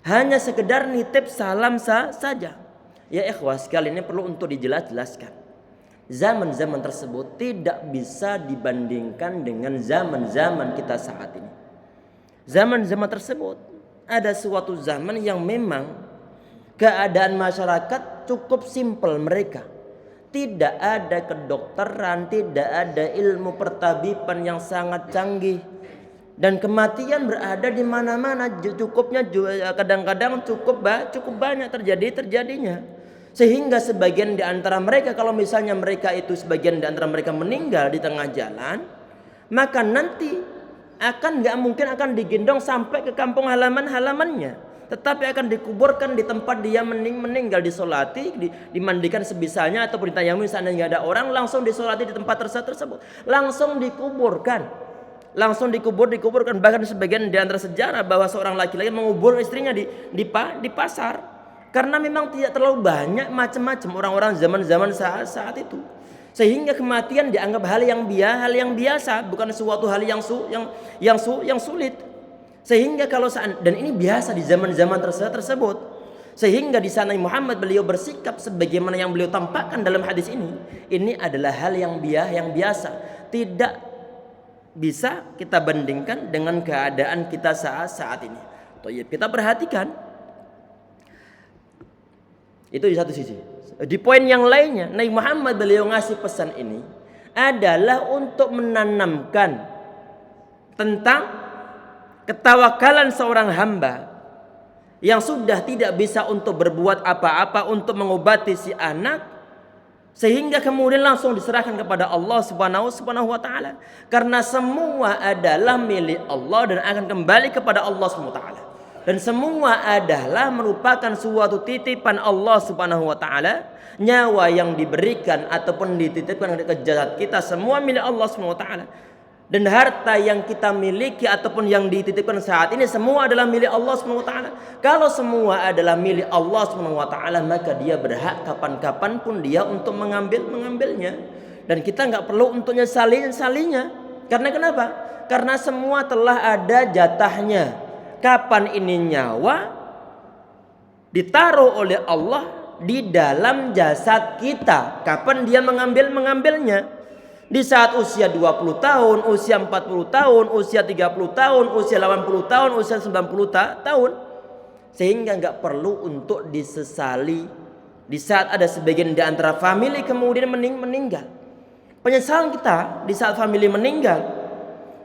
hanya sekedar nitip salam saja. Ya ikhwah sekalian, ini perlu untuk dijelaskan. Zaman-zaman tersebut tidak bisa dibandingkan dengan zaman-zaman kita saat ini. Zaman-zaman tersebut ada suatu zaman yang memang keadaan masyarakat cukup simpel mereka. Tidak ada kedokteran, tidak ada ilmu pertabiban yang sangat canggih. Dan kematian berada di mana-mana, cukupnya kadang-kadang cukup banyak terjadinya. Sehingga sebagian di antara mereka, kalau misalnya mereka itu sebagian di antara mereka meninggal di tengah jalan, maka nanti nggak mungkin akan digendong sampai ke kampung halamannya, tetapi akan dikuburkan di tempat dia meninggal, disolati, dimandikan sebisanya, ataupun ditayamumi seandainya nggak ada orang, langsung disolati di tempat tersebut, langsung dikuburkan. Bahkan sebagian di antara sejarah bahwa seorang laki-laki mengubur istrinya di pasar, karena memang tidak terlalu banyak macam-macam orang-orang zaman saat itu, sehingga kematian dianggap hal yang biasa, bukan suatu hal yang sulit. Sehingga dan ini biasa di zaman-zaman tersebut, sehingga di sana Muhammad beliau bersikap sebagaimana yang beliau tampakkan dalam hadis ini adalah hal yang biasa, tidak bisa kita bandingkan dengan keadaan kita saat ini. Kita perhatikan itu di satu sisi. Di poin yang lainnya, Nabi Muhammad beliau ngasih pesan ini adalah untuk menanamkan tentang ketawakalan seorang hamba yang sudah tidak bisa untuk berbuat apa-apa untuk mengobati si anak, sehingga kemudian langsung diserahkan kepada Allah Subhanahu wa taala, karena semua adalah milik Allah dan akan kembali kepada Allah Subhanahu wa taala. Dan semua adalah merupakan suatu titipan Allah Subhanahu wa taala. Nyawa yang diberikan ataupun dititipkan ke jasad kita semua milik Allah Subhanahu wa taala. Dan harta yang kita miliki ataupun yang dititipkan saat ini semua adalah milik Allah Subhanahu wa taala. Kalau semua adalah milik Allah Subhanahu wa taala, maka dia berhak kapan-kapan pun dia untuk mengambilnya. Dan kita nggak perlu untuk nyesalinya. Karena kenapa? Karena semua telah ada jatahnya. Kapan ini nyawa ditaruh oleh Allah di dalam jasad kita, kapan dia mengambilnya. Di saat usia 20 tahun, usia 40 tahun, usia 30 tahun, usia 80 tahun, usia 90 tahun. Sehingga nggak perlu untuk disesali di saat ada sebagian di antara famili kemudian meninggal. Penyesalan kita di saat famili meninggal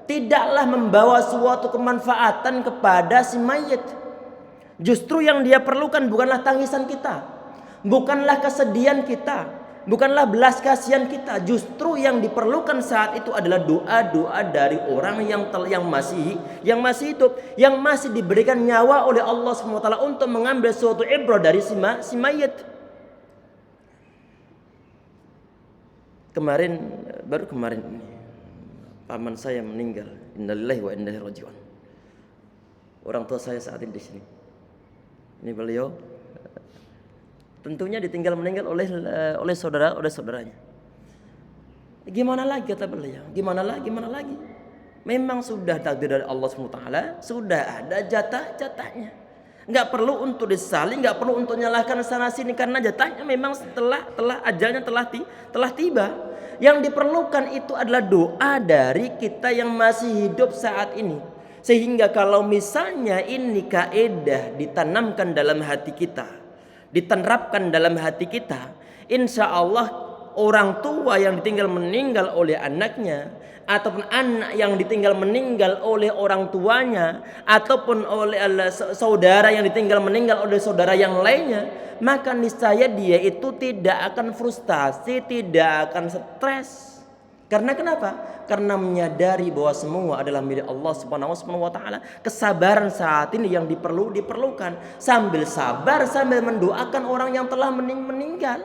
tidaklah membawa suatu kemanfaatan kepada si mayit. Justru yang dia perlukan bukanlah tangisan kita, bukanlah kesedihan kita, bukanlah belas kasihan kita. Justru yang diperlukan saat itu adalah doa-doa dari orang yang masih hidup, yang masih diberikan nyawa oleh Allah SWT untuk mengambil suatu ibrah dari si mayit. Baru kemarin ini paman saya meninggal. Innalillahi wa inna ilaihi raji'un. Orang tua saya saat ini di sini. Ini beliau tentunya ditinggal meninggal oleh saudaranya. Gimana lagi kata beliau? Gimana lagi? Memang sudah takdir dari Allah SWT, sudah ada jatahnya. Enggak perlu untuk disali, enggak perlu untuk nyalahkan sana sini, karena jatahnya memang setelah ajalnya telah tiba. Yang diperlukan itu adalah doa dari kita yang masih hidup saat ini. Sehingga kalau misalnya ini kaidah ditanamkan dalam hati kita, diterapkan dalam hati kita, insya Allah orang tua yang ditinggal meninggal oleh anaknya, ataupun anak yang ditinggal meninggal oleh orang tuanya, ataupun oleh saudara yang ditinggal meninggal oleh saudara yang lainnya, maka niscaya dia itu tidak akan frustasi, tidak akan stres. Karena kenapa? Karena menyadari bahwa semua adalah milik Allah Subhanahu wa taala. Kesabaran saat ini yang diperlukan, sambil sabar sambil mendoakan orang yang telah meninggal.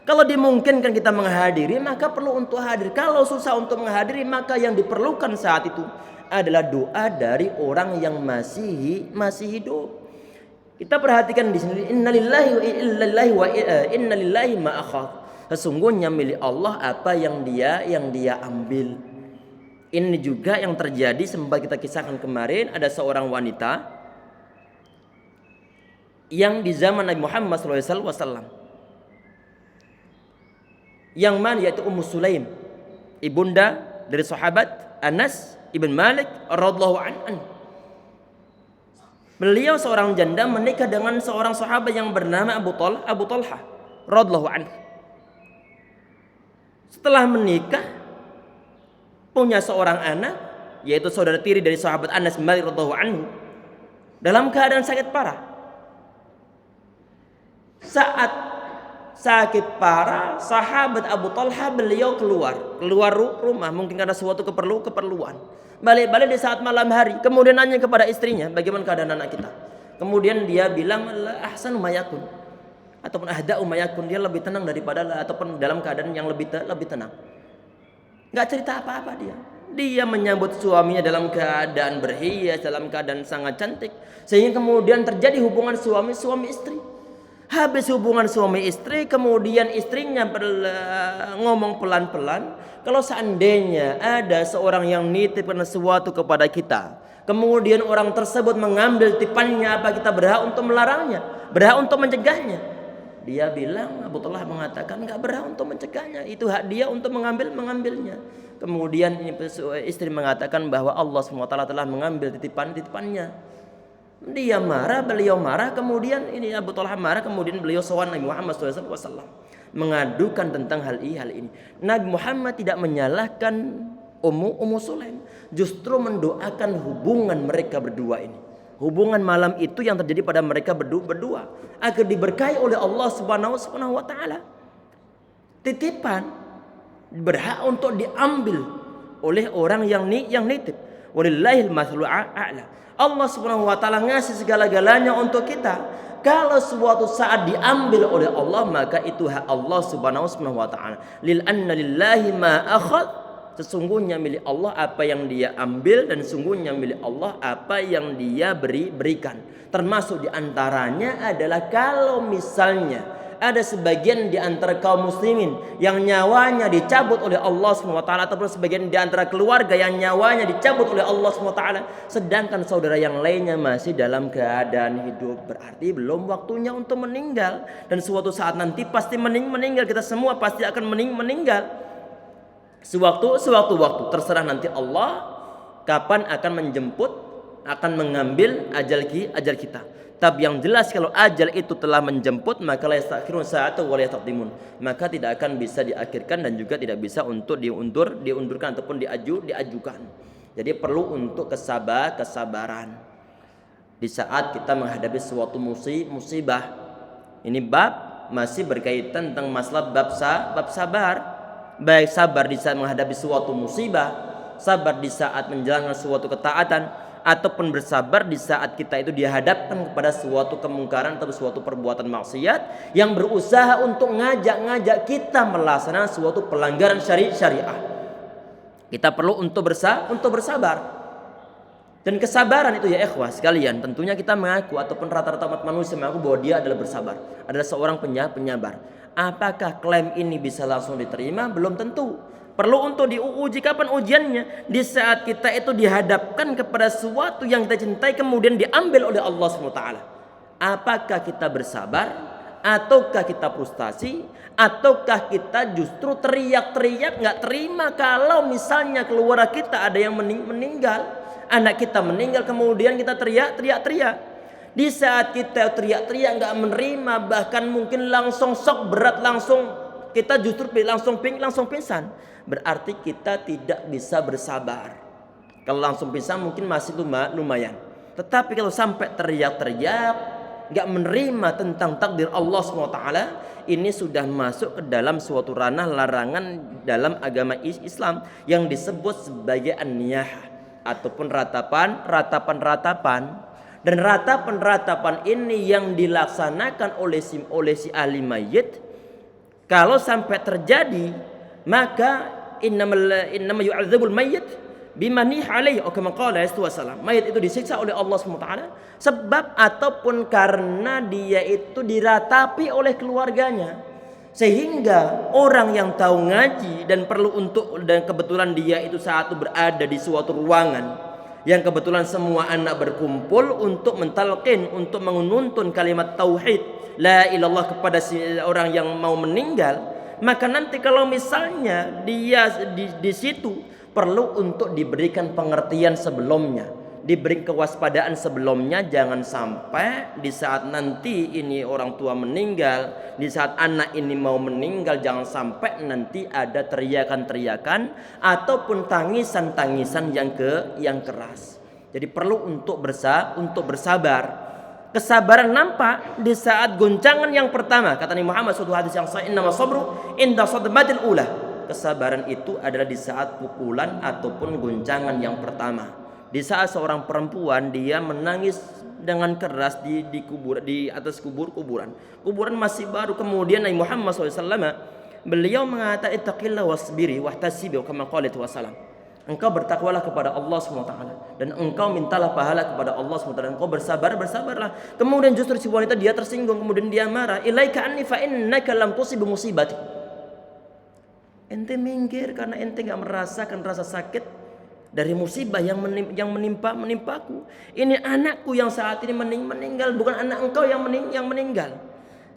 Kalau dimungkinkan kita menghadiri, maka perlu untuk hadir. Kalau susah untuk menghadiri, maka yang diperlukan saat itu adalah doa dari orang yang masih hidup. Kita perhatikan di sini, innalillahi wa inna lillahi ma akhadh. Sesungguhnya milik Allah apa yang dia ambil. Ini juga yang terjadi sempat kita kisahkan kemarin. Ada seorang wanita yang di zaman Nabi Muhammad SAW, yang mana yaitu Ummu Sulaim, ibunda dari sahabat Anas ibn Malik radhiyallahu anhu. Beliau seorang janda menikah dengan seorang sahabat yang bernama Abu Talha radhiyallahu anhu. Setelah menikah punya seorang anak yaitu saudara tiri dari sahabat Anas bin Malik radhiyallahu anhu dalam keadaan sakit parah. Saat sakit parah, sahabat Abu Talha beliau keluar rumah mungkin karena suatu keperluan. Balik-balik di saat malam hari, kemudian nanya kepada istrinya, bagaimana keadaan anak kita? Kemudian dia bilang, ahsanu mayakun, ataupun ahda'u mayakun, dia lebih tenang daripada, ataupun dalam keadaan yang lebih tenang. Nggak cerita apa-apa dia. Dia menyambut suaminya dalam keadaan berhias, dalam keadaan sangat cantik, sehingga kemudian terjadi hubungan suami istri. Habis hubungan suami istri, kemudian istrinya ngomong pelan-pelan, kalau seandainya ada seorang yang nitipkan sesuatu kepada kita, kemudian orang tersebut mengambil tipannya, apa kita berhak untuk melarangnya, berhak untuk mencegahnya? Dia bilang, Abu Talha mengatakan nggak berhak untuk mencegahnya, itu hak dia untuk mengambilnya. Kemudian istri mengatakan bahwa Allah SWT telah mengambil titipannya. Dia marah, beliau marah, kemudian ini Abu Talha marah, kemudian beliau sowan Nabi Muhammad SAW mengadukan tentang hal ini. Nabi Muhammad tidak menyalahkan Ummu Sulaim, justru mendoakan hubungan mereka berdua ini. Hubungan malam itu yang terjadi pada mereka berdua agar diberkahi oleh Allah Subhanahu wa taala. Titipan berhak untuk diambil oleh orang yang nitip. Walillahil mathalul a'la. Allah Subhanahu wa taala ngasih segala-galanya untuk kita. Kalau suatu saat diambil oleh Allah, maka itu hak Allah Subhanahu wa taala. Lil anna lillahi ma akhadh, sesungguhnya milik Allah apa yang dia ambil, dan sesungguhnya milik Allah apa yang dia berikan. Termasuk diantaranya adalah kalau misalnya ada sebagian di antara kaum muslimin yang nyawanya dicabut oleh Allah SWT, ataupun sebagian di antara keluarga yang nyawanya dicabut oleh Allah SWT, sedangkan saudara yang lainnya masih dalam keadaan hidup, berarti belum waktunya untuk meninggal. Dan suatu saat nanti pasti meninggal, kita semua pasti akan meninggal. Sewaktu terserah nanti Allah kapan akan menjemput, akan mengambil ajal kita. Tapi yang jelas kalau ajal itu telah menjemput, maka la yastakhirun sa'atan wa la yastaqdimun, maka tidak akan bisa diakhirkan dan juga tidak bisa untuk diundurkan ataupun diajukan. Jadi perlu untuk kesabaran di saat kita menghadapi suatu musibah. Ini bab masih berkaitan tentang masalah bab sabar. Baik sabar di saat menghadapi suatu musibah, sabar di saat menjalankan suatu ketaatan, ataupun bersabar di saat kita itu dihadapkan kepada suatu kemungkaran atau suatu perbuatan maksiat yang berusaha untuk ngajak kita melaksanakan suatu pelanggaran syariah. Kita perlu untuk bersabar. Dan kesabaran itu ya ikhwah sekalian, tentunya kita mengaku ataupun rata-rata umat manusia mengaku bahwa dia adalah bersabar, adalah seorang penyabar. Apakah klaim ini bisa langsung diterima? Belum tentu. Perlu untuk diuji. Kapan ujiannya? Di saat kita itu dihadapkan kepada sesuatu yang kita cintai kemudian diambil oleh Allah SWT. Apakah kita bersabar? Ataukah kita frustasi? Ataukah kita justru teriak-teriak nggak terima kalau misalnya keluarga kita ada yang meninggal, anak kita meninggal, kemudian kita teriak-teriak. Di saat kita teriak-teriak nggak menerima, bahkan mungkin langsung shock berat, kita justru langsung pingsan, berarti kita tidak bisa bersabar. Kalau langsung pingsan mungkin masih lumayan, tetapi kalau sampai teriak-teriak nggak menerima tentang takdir Allah SWT, ini sudah masuk ke dalam suatu ranah larangan dalam agama Islam yang disebut sebagai an-niyahah ataupun ratapan. Dan ratapan ini yang dilaksanakan oleh si ahli mayit, kalau sampai terjadi, maka innama yu'adzabul mayyit bima niha alaihi, atau kama qala Rasulullah. Mayit itu disiksa oleh Allah SWT sebab ataupun karena dia itu diratapi oleh keluarganya. Sehingga orang yang tahu ngaji dan kebetulan dia itu saat itu berada di suatu ruangan yang kebetulan semua anak berkumpul untuk mentalqin, untuk menuntun kalimat tauhid la ilallah kepada orang yang mau meninggal, maka nanti kalau misalnya dia di situ perlu untuk diberikan pengertian sebelumnya, diberi kewaspadaan sebelumnya, jangan sampai di saat nanti ini orang tua meninggal, di saat anak ini mau meninggal, jangan sampai nanti ada teriakan-teriakan ataupun tangisan-tangisan yang keras. Jadi perlu untuk bersabar. Kesabaran nampak di saat goncangan yang pertama. Kata Nabi Muhammad suatu hadis yang sahih, "Innama sabru inda sadmatil ula." Kesabaran itu adalah di saat pukulan ataupun goncangan yang pertama. Di saat seorang perempuan dia menangis dengan keras di atas kuburan masih baru, kemudian Nabi Muhammad SAW beliau mengatakan ittaqillah wasbiri wahtasibi kama qala wasallam, engkau bertakwalah kepada Allah SWT dan engkau mintalah pahala kepada Allah SWT, engkau bersabarlah. Kemudian justru si wanita dia tersinggung, kemudian dia marah, ilaika anni fa innaka lam tusib musibati, ente minggir karena ente enggak merasakan rasa sakit dari musibah yang menimpaku. Ini anakku yang saat ini meninggal, bukan anak engkau yang meninggal.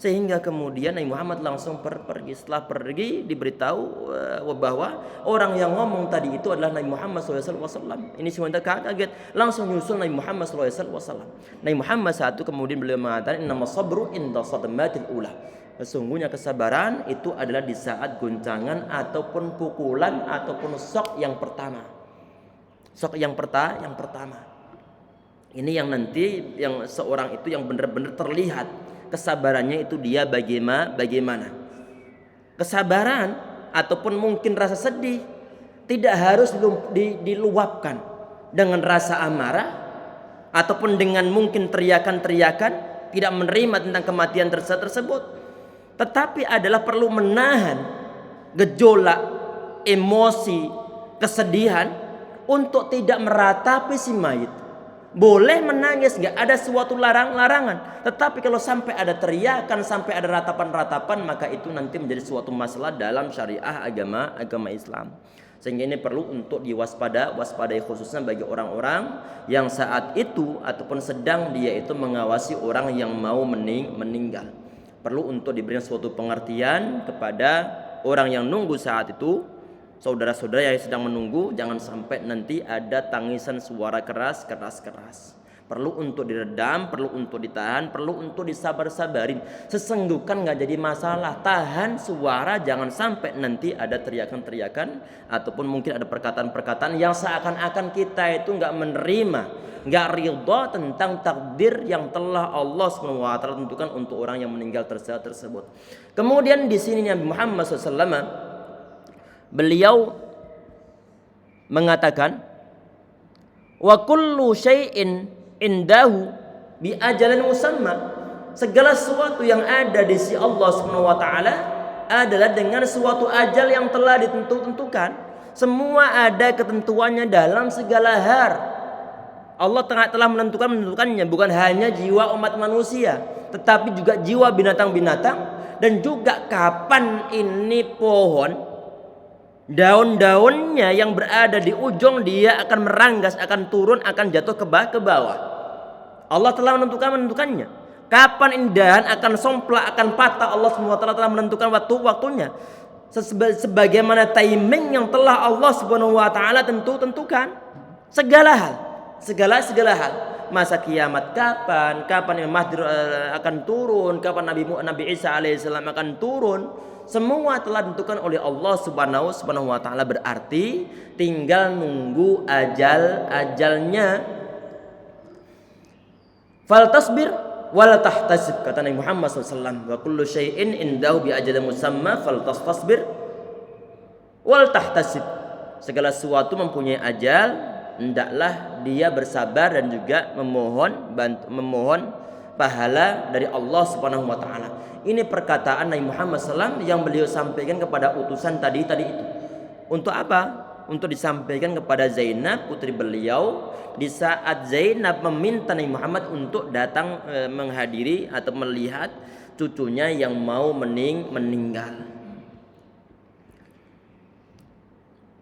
Sehingga kemudian Nabi Muhammad langsung pergi. Setelah pergi diberitahu bahwa orang yang ngomong tadi itu adalah Nabi Muhammad SAW. Ini si wanita kaget, langsung nyusul Nabi Muhammad SAW. Nabi Muhammad satu kemudian beliau mengatakan innama sabru inda sadmatil ula. Sesungguhnya kesabaran itu adalah di saat goncangan ataupun pukulan ataupun shock yang pertama. Shock yang pertama. Ini yang nanti yang seorang itu yang benar-benar terlihat kesabarannya itu dia bagaimana. Kesabaran ataupun mungkin rasa sedih tidak harus diluapkan dengan rasa amarah ataupun dengan mungkin teriakan-teriakan tidak menerima tentang kematian tersebut, tetapi adalah perlu menahan gejolak emosi kesedihan untuk tidak meratapi si mayit. Boleh menangis, nggak ada suatu larangan. Tetapi kalau sampai ada teriakan, sampai ada ratapan-ratapan, maka itu nanti menjadi suatu masalah dalam syariah agama Islam. Sehingga ini perlu untuk waspadai khususnya bagi orang-orang yang saat itu ataupun sedang dia itu mengawasi orang yang mau meninggal. Perlu untuk diberikan suatu pengertian kepada orang yang nunggu saat itu. Saudara-saudara yang sedang menunggu, jangan sampai nanti ada tangisan suara keras. Perlu untuk diredam, perlu untuk ditahan, perlu untuk disabar-sabarin. Sesenggukan nggak jadi masalah. Tahan suara, jangan sampai nanti ada teriakan-teriakan ataupun mungkin ada perkataan-perkataan yang seakan-akan kita itu nggak menerima, nggak ridha tentang takdir yang telah Allah SWT tentukan untuk orang yang meninggal tersebut. Kemudian di sini Nabi Muhammad SAW beliau mengatakan wa kullu syai'in indahu bi ajalin musamma, segala sesuatu yang ada di sisi Allah Subhanahu wa taala adalah dengan suatu ajal yang telah ditentukan. Semua ada ketentuannya dalam segala hal. Allah telah menentukannya, bukan hanya jiwa umat manusia, tetapi juga jiwa binatang-binatang, dan juga kapan ini pohon daun-daunnya yang berada di ujung dia akan meranggas, akan turun, akan jatuh ke bawah. Allah telah menentukannya. Kapan ini dahan akan somplak, akan patah, Allah SWT telah menentukan waktunya. Sebagaimana timing yang telah Allah SWT tentukan. Segala hal. Masa kiamat kapan Imam Mahdi akan turun, kapan Nabi Isa alaihissalam akan turun. Semua telah ditentukan oleh Allah Subhanahu wa taala, berarti tinggal nunggu ajalnya. Fal tasbir wal tahtasib, kata Nabi Muhammad SAW, wa kullu syai'in indahu bi ajalin musamma fal tasbir wal tahtasib. Segala sesuatu mempunyai ajal, hendaklah dia bersabar dan juga memohon pahala dari Allah Subhanahu wa taala. Ini perkataan Nabi Muhammad SAW yang beliau sampaikan kepada utusan tadi itu. Untuk apa? Untuk disampaikan kepada Zainab putri beliau di saat Zainab meminta Nabi Muhammad untuk datang menghadiri atau melihat cucunya yang mau meninggal.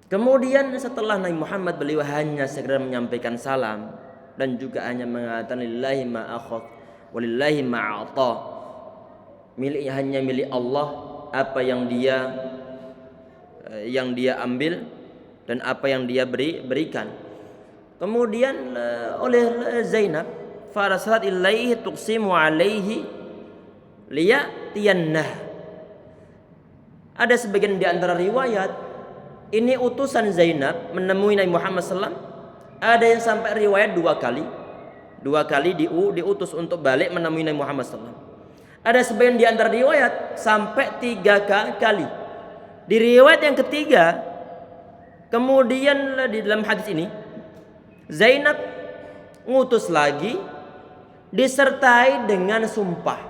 Kemudian setelah Nabi Muhammad, beliau hanya segera menyampaikan salam dan juga hanya mengatakan lillahi ma akhadh walillahi ma a'ta. Hanya milik Allah apa yang dia ambil dan apa yang dia berikan. Kemudian oleh Zainab, farasalat ilaihi tuqsimu alaihi liyatiyannah. Ada sebagian di antara riwayat ini utusan Zainab menemui Nabi Muhammad SAW. Ada yang sampai riwayat dua kali diutus untuk balik menemui Nabi Muhammad SAW. Ada sebagian di antara riwayat sampai 3 kali. Di riwayat yang ketiga, kemudian di dalam hadis ini Zainab ngutus lagi disertai dengan sumpah,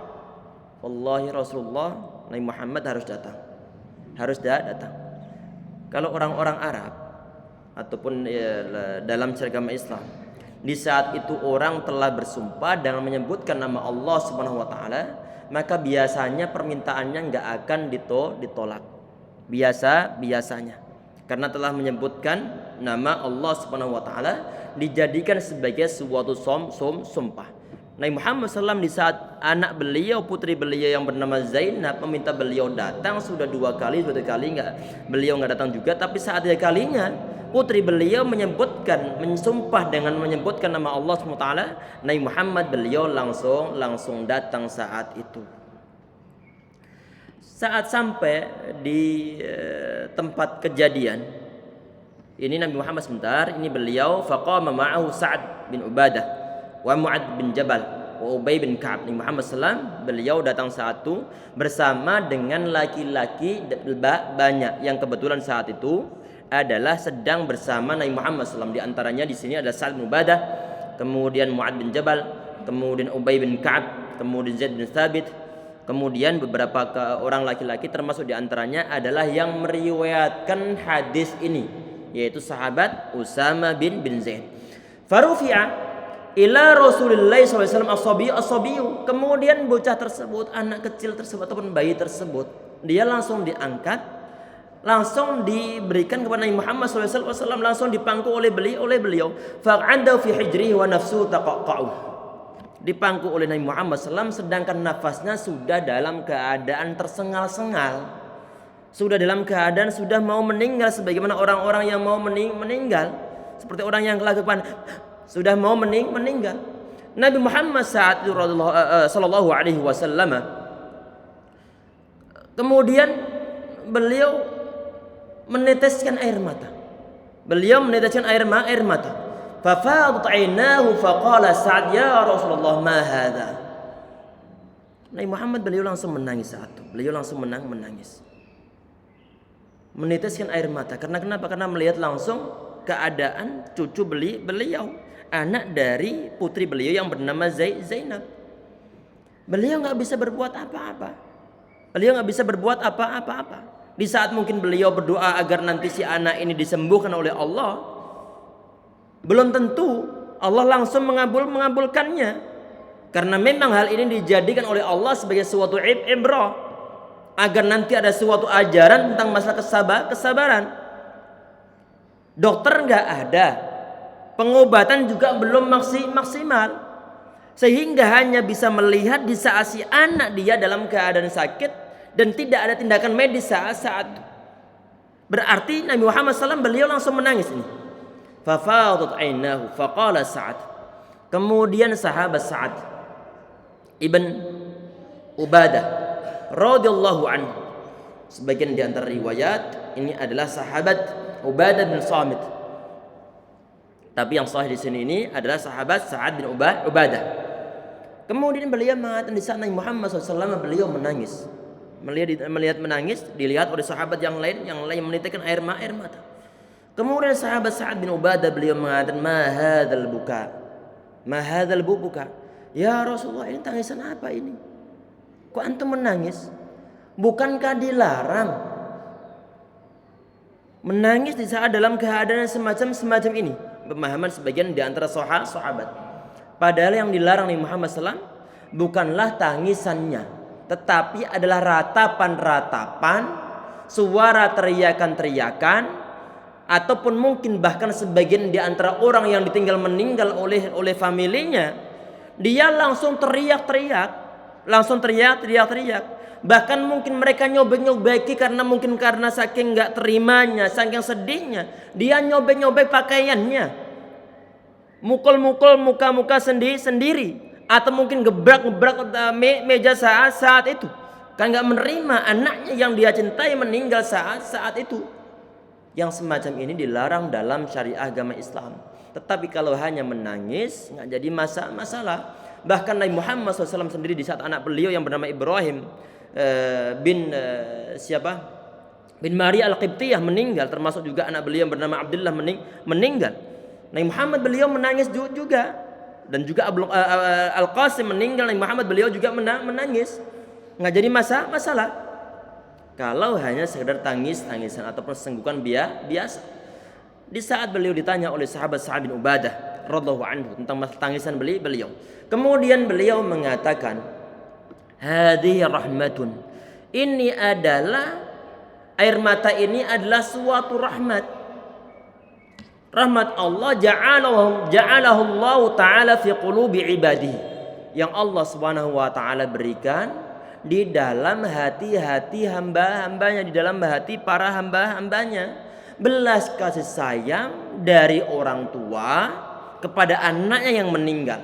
wallahi Rasulullah Nabi Muhammad harus datang. Kalau orang-orang Arab ataupun dalam agama Islam, di saat itu orang telah bersumpah dengan menyebutkan nama Allah Subhanahu wa taala, maka biasanya permintaannya enggak akan ditolak. Biasanya. Karena telah menyebutkan nama Allah Subhanahu wa taala, dijadikan sebagai suatu sumpah. Nabi Muhammad SAW di saat anak beliau, putri beliau yang bernama Zainab meminta beliau datang, sudah 2 kali, beliau nggak datang juga. Tapi saat 3 kalinya putri beliau mensumpah dengan menyebutkan nama Allah SWT, Nabi Muhammad beliau langsung datang saat itu. Saat sampai di tempat kejadian ini, Nabi Muhammad sebentar ini beliau faqama ma'ahu Sa'ad bin Ubadah wa Mu'ad bin Jabal wa Ubay bin Ka'ab. Nabi Muhammad SAW beliau datang saat itu bersama dengan laki-laki banyak yang kebetulan saat itu adalah sedang bersama Nabi Muhammad SAW. Di antaranya di sini ada Sa'ad bin Ubadah, kemudian Mu'ad bin Jabal, kemudian Ubay bin Ka'ab, kemudian Zaid bin Thabit, kemudian beberapa orang laki-laki, termasuk di antaranya adalah yang meriwayatkan hadis ini, yaitu sahabat Usama bin Zaid. Farufi'a ila Rasulullah SAW as-sabiyu. Kemudian bocah tersebut, anak kecil tersebut ataupun bayi tersebut, dia langsung diangkat, langsung diberikan kepada Nabi Muhammad SAW, langsung dipangku oleh beliau. Fa'anda fi hijrihi wa nafsu taqaqqa'u. Dipangku oleh Nabi Muhammad SAW, sedangkan nafasnya sudah dalam keadaan tersengal-sengal, sudah dalam keadaan sudah mau meninggal, sebagaimana orang-orang yang mau meninggal, seperti orang yang kelakuan sudah mau meninggal. Nabi Muhammad saat itu sallallahu alaihi wasallam kemudian beliau meneteskan air mata. Fafadat 'ainahu faqala Sa'ad ya Rasulullah ma hadha. Nabi Muhammad beliau langsung menangis saat itu. Beliau langsung menangis. Meneteskan air mata. Karena kenapa? Karena melihat langsung keadaan cucu beliau, anak dari putri beliau yang bernama Zainab. Beliau nggak bisa berbuat apa-apa. Di saat mungkin beliau berdoa agar nanti si anak ini disembuhkan oleh Allah, belum tentu Allah langsung mengabulkannya. Karena memang hal ini dijadikan oleh Allah sebagai suatu ibrah, agar nanti ada suatu ajaran tentang masalah kesabaran. Dokter nggak ada, pengobatan juga belum maksimal, sehingga hanya bisa melihat di saat si anak dia dalam keadaan sakit dan tidak ada tindakan medis saat itu. Berarti Nabi Muhammad SAW beliau langsung menangis ini. Fafadat 'ainahu faqala Sa'ad. Kemudian sahabat Sa'ad ibn Ubadah radhiyallahu anhu, sebagian di antara riwayat ini adalah sahabat Ubadah bin Samit. Tapi yang sahih di sini ini adalah sahabat Sa'ad bin Ubadah. Kemudian beliau mengatakan di sana Muhammad SAW beliau menangis. Melihat menangis dilihat oleh sahabat yang lain menitikkan air mata. Kemudian sahabat Sa'ad bin Ubadah beliau mengatakan ma hadzal buka. Ya Rasulullah, ini tangisan apa ini? Kok antum menangis? Bukankah dilarang menangis di saat dalam keadaan semacam ini? Pemahaman sebagian di antara sahabat. Padahal yang dilarang Nabi Muhammad SAW bukanlah tangisannya, tetapi adalah ratapan-ratapan, suara teriakan-teriakan, ataupun mungkin bahkan sebagian di antara orang yang ditinggal meninggal oleh familinya, dia langsung teriak-teriak, bahkan mungkin mereka nyobek-nyobeki karena saking nggak terimanya, saking sedihnya, dia nyobek-nyobek pakaiannya, mukul-mukul muka-muka sendiri, atau mungkin gebrak-gebrak meja saat itu, kan nggak menerima anaknya yang dia cintai meninggal saat itu. Yang semacam ini dilarang dalam syariah agama Islam. Tetapi kalau hanya menangis nggak jadi masalah. Bahkan Nabi Muhammad SAW sendiri di saat anak beliau yang bernama Ibrahim bin Maria Al-Qibtiyah meninggal, termasuk juga anak beliau yang bernama Abdullah meninggal. Nabi Muhammad beliau menangis juga, dan juga Al-Qasim meninggal, Nabi Muhammad beliau juga menangis. Nggak jadi masalah. Kalau hanya sekedar tangisan ataupun senggukan biasa. Di saat beliau ditanya oleh sahabat Sa'ad bin Ubadah radhiyallahu anhu tentang tangisan beliau, kemudian beliau mengatakan, hadhihi rahmatun, ini adalah air mata ini adalah suatu rahmat Allah, ja'alahu Allah taala fi qulubi ibadihi, yang Allah Subhanahu wa taala berikan di dalam hati-hati hamba-hambanya, di dalam hati para hamba-hambanya. Belas kasih sayang dari orang tua kepada anaknya yang meninggal,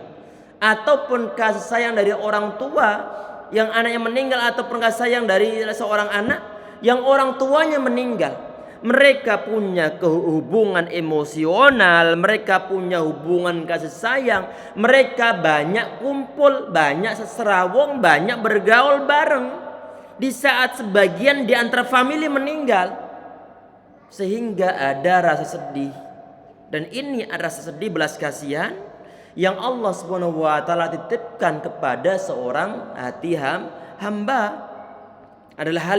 ataupun kasih sayang dari orang tua yang anaknya meninggal, ataupun kasih sayang dari seorang anak yang orang tuanya meninggal. Mereka punya hubungan emosional, mereka punya hubungan kasih sayang, mereka banyak kumpul, banyak seserawung, banyak bergaul bareng. Di saat sebagian di antara famili meninggal, sehingga ada rasa sedih. Dan ini ada rasa sedih belas kasihan yang Allah Subhanahu wa taala titipkan kepada seorang hati hamba. Adalah hal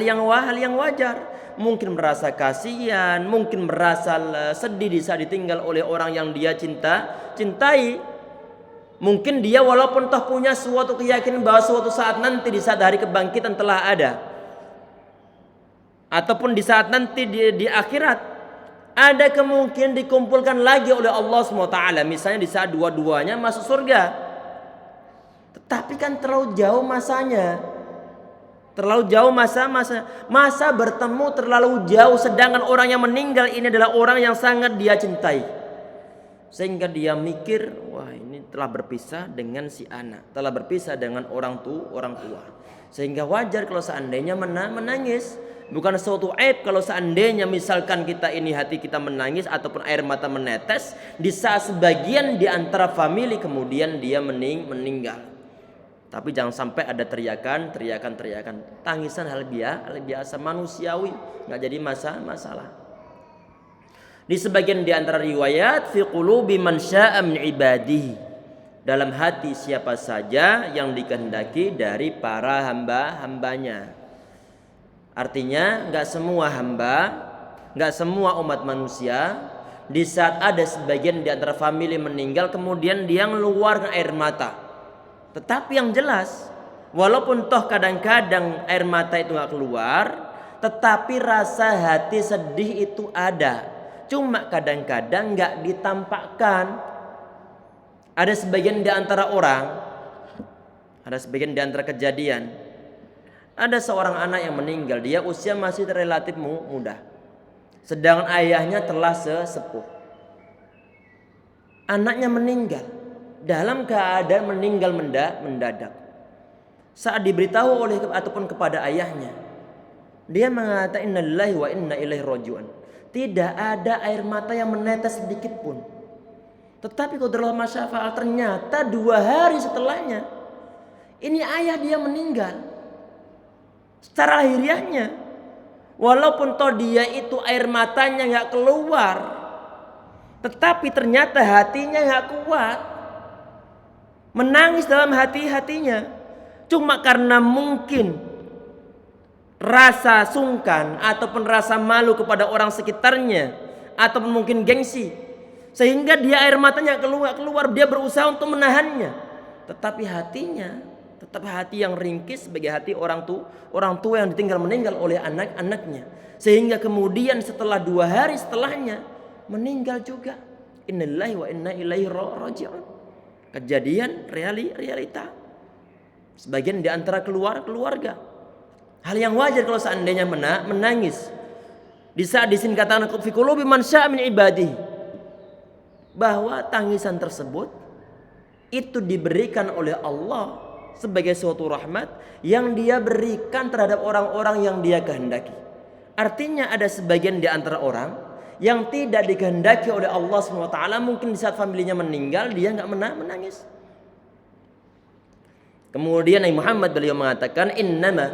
yang wajar. Mungkin merasa kasihan, mungkin merasa sedih di saat ditinggal oleh orang yang dia cintai. Mungkin dia walaupun toh punya suatu keyakinan bahwa suatu saat nanti di saat hari kebangkitan telah ada, ataupun di saat nanti di akhirat ada kemungkinan dikumpulkan lagi oleh Allah SWT, misalnya di saat dua-duanya masuk surga. Tetapi kan terlalu jauh masanya. Terlalu jauh masa bertemu terlalu jauh, sedangkan orang yang meninggal ini adalah orang yang sangat dia cintai. Sehingga dia mikir, wah ini telah berpisah dengan si anak, telah berpisah dengan orang tua. Sehingga wajar kalau seandainya menangis. Bukan suatu aib kalau seandainya misalkan kita ini hati kita menangis ataupun air mata menetes di saat sebagian di antara famili kemudian dia meninggal. Tapi jangan sampai ada teriakan. Tangisan hal biasa manusiawi, nggak jadi masalah. Di sebagian di antara riwayat, fi qulubi man syaa min ibadihi, dalam hati siapa saja yang dikehendaki dari para hambanya. Artinya nggak semua hamba, nggak semua umat manusia di saat ada sebagian di antara famili meninggal kemudian dia ngeluarkan air mata. Tetapi yang jelas, walaupun toh kadang-kadang air mata itu nggak keluar, tetapi rasa hati sedih itu ada. Cuma kadang-kadang nggak ditampakkan. Ada sebagian di antara orang, ada sebagian di antara kejadian, ada seorang anak yang meninggal, dia usia masih relatif muda, sedangkan ayahnya telah sesepuh. Anaknya meninggal dalam keadaan meninggal mendadak. Saat diberitahu oleh ataupun kepada ayahnya, dia mengatakan innalillahi wa inna ilaihi rajiun. Tidak ada air mata yang menetes sedikit pun. Tetapi qadarullah masya fa'al, ternyata 2 hari setelahnya ini ayah dia meninggal secara lahiriahnya. Walaupun toh dia itu air matanya nggak keluar, tetapi ternyata hatinya nggak kuat, menangis dalam hatinya. Cuma karena mungkin rasa sungkan ataupun rasa malu kepada orang sekitarnya, ataupun mungkin gengsi, sehingga dia air matanya keluar, dia berusaha untuk menahannya. Tetapi hatinya tetap hati yang ringkis sebagai hati orang tua yang meninggal oleh anak-anaknya. Sehingga kemudian setelah 2 hari setelahnya meninggal juga. Innalillahi wa inna ilaihi raji'un. Kejadian realita. Sebagian di antara keluarga. Hal yang wajar kalau seandainya menangis. Di saat di sini katakan fi qulubi man syaa min ibadihi, bahwa tangisan tersebut itu diberikan oleh Allah sebagai suatu rahmat yang Dia berikan terhadap orang-orang yang Dia kehendaki. Artinya ada sebagian di antara orang yang tidak dikehendaki oleh Allah SWT, mungkin di saat familinya meninggal dia nggak menangis. Kemudian Nabi Muhammad beliau mengatakan, innama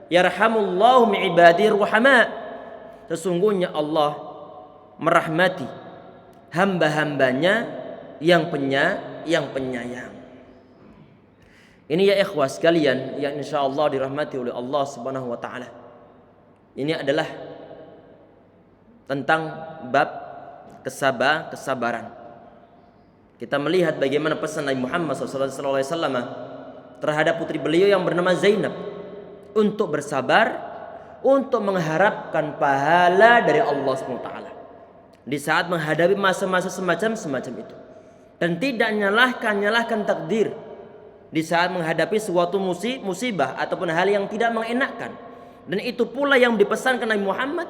yarhamullahu min ibadihi ruhama. Sesungguhnya Allah merahmati hamba-hambanya yang penyayang. Ini ya ikhwah sekalian yang insyaallah dirahmati oleh Allah Subhanahu wa taala. Ini adalah tentang bab kesabaran. Kita melihat bagaimana pesan Nabi Muhammad SAW terhadap putri beliau yang bernama Zainab untuk bersabar, untuk mengharapkan pahala dari Allah SWT di saat menghadapi masa-masa semacam itu, dan tidak nyalahkan takdir di saat menghadapi suatu musibah ataupun hal yang tidak mengenakkan. Dan itu pula yang dipesankan Nabi Muhammad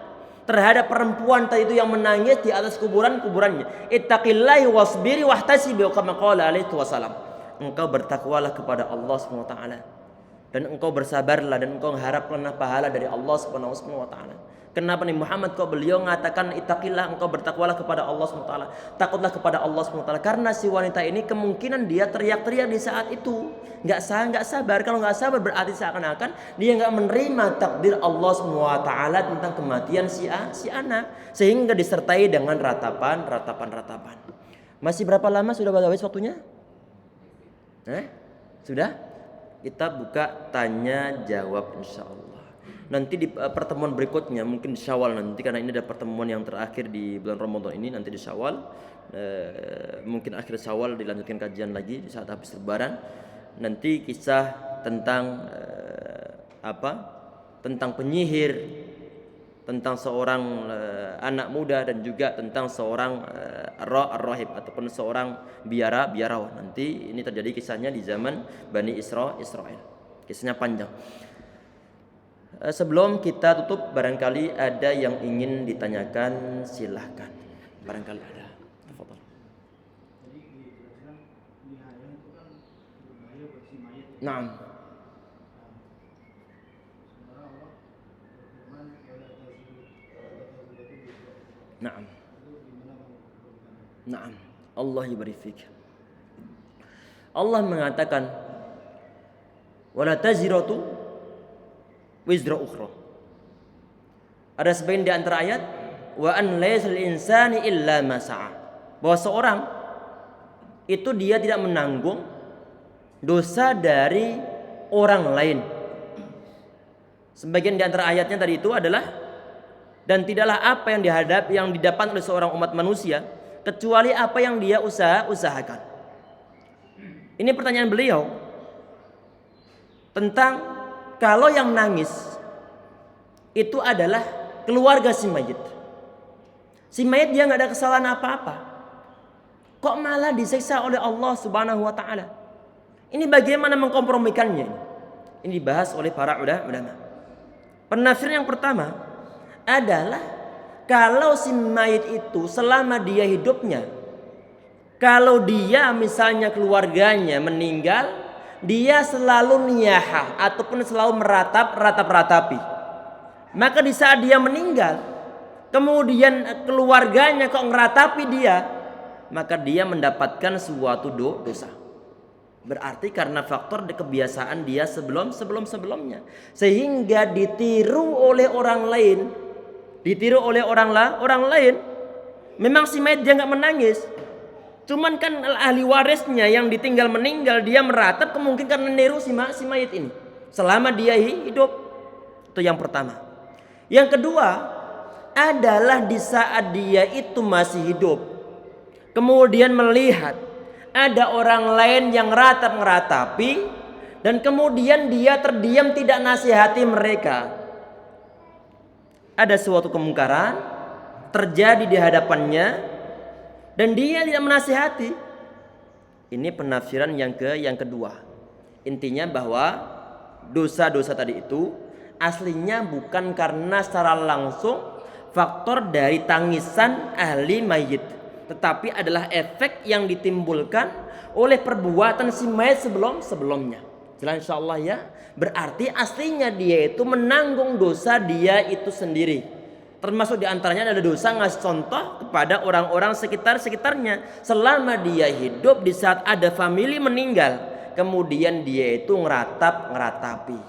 terhadap perempuan tadi itu yang menangis di atas kuburannya. Ittaqillahi wasbiri wahtasibi kama qala alaihi wasallam. Engkau bertakwalah kepada Allah Subhanahu wa taala dan engkau bersabarlah dan engkau harapkanlah pahala dari Allah Subhanahu wa taala. Kenapa Nabi Muhammad kok beliau mengatakan ittaqillah, engkau bertakwalah kepada Allah Subhanahu wa taala, takutlah kepada Allah Subhanahu wa taala? Karena si wanita ini kemungkinan dia teriak-teriak di saat itu, enggak sabar. Kalau enggak sabar berarti seakan-akan dia enggak menerima takdir Allah Subhanahu wa taala tentang kematian si anak, sehingga disertai dengan ratapan. Masih berapa lama sudah habis waktunya? Sudah? Kita buka tanya jawab insyaallah. Nanti di pertemuan berikutnya mungkin di Syawal nanti, karena ini adalah pertemuan yang terakhir di bulan Ramadan ini, nanti di Syawal mungkin akhir Syawal dilanjutkan kajian lagi di saat habis Lebaran. Nanti kisah tentang tentang penyihir, tentang seorang anak muda, dan juga tentang seorang ar-rahib ataupun seorang biarawan. Nanti ini terjadi kisahnya di zaman Bani Israel. Kisahnya panjang. Sebelum kita tutup, barangkali ada yang ingin ditanyakan, silahkan. Barangkali ada. Tafadhol. Naam. Naam. Allah yubarik fik. Allah mengatakan, wala taziratu wizra ukhra. Ada sebagian di antara ayat, wa an laysal insani illa ma sa'a, bahwa seorang itu dia tidak menanggung dosa dari orang lain. Sebagian di antara ayatnya tadi itu adalah, dan tidaklah apa yang didapat oleh seorang umat manusia kecuali apa yang dia usahakan. Ini pertanyaan beliau tentang kalau yang nangis itu adalah keluarga si mayit. Si mayit dia nggak ada kesalahan apa-apa, kok malah disiksa oleh Allah Subhanahu wa taala. Ini bagaimana mengkompromikannya? Ini dibahas oleh para ulama. Penafsir yang pertama adalah, kalau si mayit itu selama dia hidupnya, kalau dia misalnya keluarganya meninggal, dia selalu niyahah ataupun selalu meratapi. Maka di saat dia meninggal, kemudian keluarganya kok ngeratapi dia, maka dia mendapatkan suatu dosa. Berarti karena faktor kebiasaan dia sebelumnya, sehingga ditiru oleh orang lain. Memang si mayit dia nggak menangis, cuman kan ahli warisnya yang ditinggal meninggal, dia meratap, kemungkinan karena niru si mayit ini selama dia hidup. Itu yang pertama. Yang kedua adalah di saat dia itu masih hidup, kemudian melihat ada orang lain yang ngeratapi, dan kemudian dia terdiam tidak nasihati mereka. Ada suatu kemungkaran, terjadi di hadapannya dan dia tidak menasihati. Ini penafsiran yang kedua. Intinya bahwa dosa-dosa tadi itu aslinya bukan karena secara langsung faktor dari tangisan ahli mayit, tetapi adalah efek yang ditimbulkan oleh perbuatan si mayit sebelumnya. Jelas insyaallah ya. Berarti aslinya dia itu menanggung dosa dia itu sendiri. Termasuk diantaranya adalah dosa ngasih contoh kepada orang-orang sekitarnya selama dia hidup di saat ada famili meninggal, kemudian dia itu ngeratapi.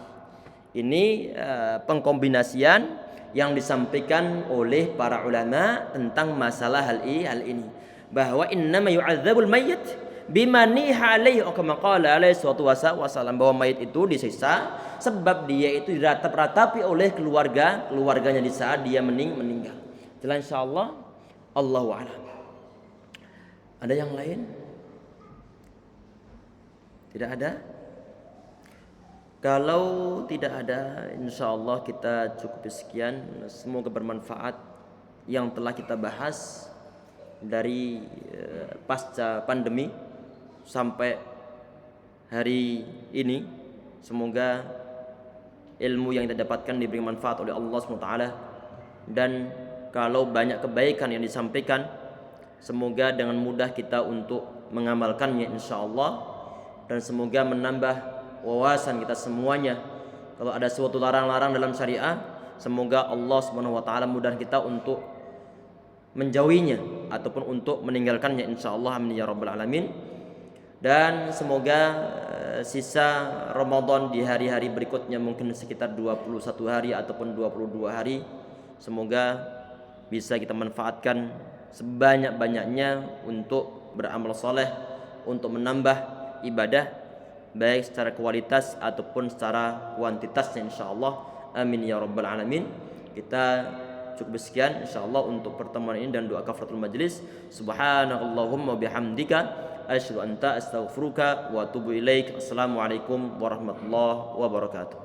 Ini pengkombinasian yang disampaikan oleh para ulama tentang masalah hal ini, bahwa innama yu'adzabul mayyit bimaniha alaihi, kama qala alaihi wasallam, bahwa mayit itu disiksa sebab dia itu diratap-ratapi oleh keluarganya di saat dia meninggal. Jelas insyaallah. Allahu a'lam. Ada yang lain? Tidak ada? Kalau tidak ada, insyaallah kita cukup sekian. Semoga bermanfaat yang telah kita bahas dari pasca pandemi sampai hari ini. Semoga ilmu yang kita dapatkan diberi manfaat oleh Allah SWT, dan kalau banyak kebaikan yang disampaikan, semoga dengan mudah kita untuk mengamalkannya insyaallah, dan semoga menambah wawasan kita semuanya. Kalau ada suatu larang-larang dalam syariah, semoga Allah SWT mudahkan kita untuk menjauhinya ataupun untuk meninggalkannya insyaallah, amin ya rabbal alamin. Dan semoga sisa Ramadan di hari-hari berikutnya, mungkin sekitar 21 hari ataupun 22 hari, semoga bisa kita manfaatkan sebanyak-banyaknya untuk beramal soleh, untuk menambah ibadah baik secara kualitas ataupun secara kuantitasnya insyaallah, amin ya rabbal alamin. Kita cukup sekian insyaallah untuk pertemuan ini dan doa kafaratul majlis. Subhanakallahumma bihamdika asyhadu an la ilaha illa anta astaghfiruka wa atubu ilaik. Assalamualaikum warahmatullahi wabarakatuh.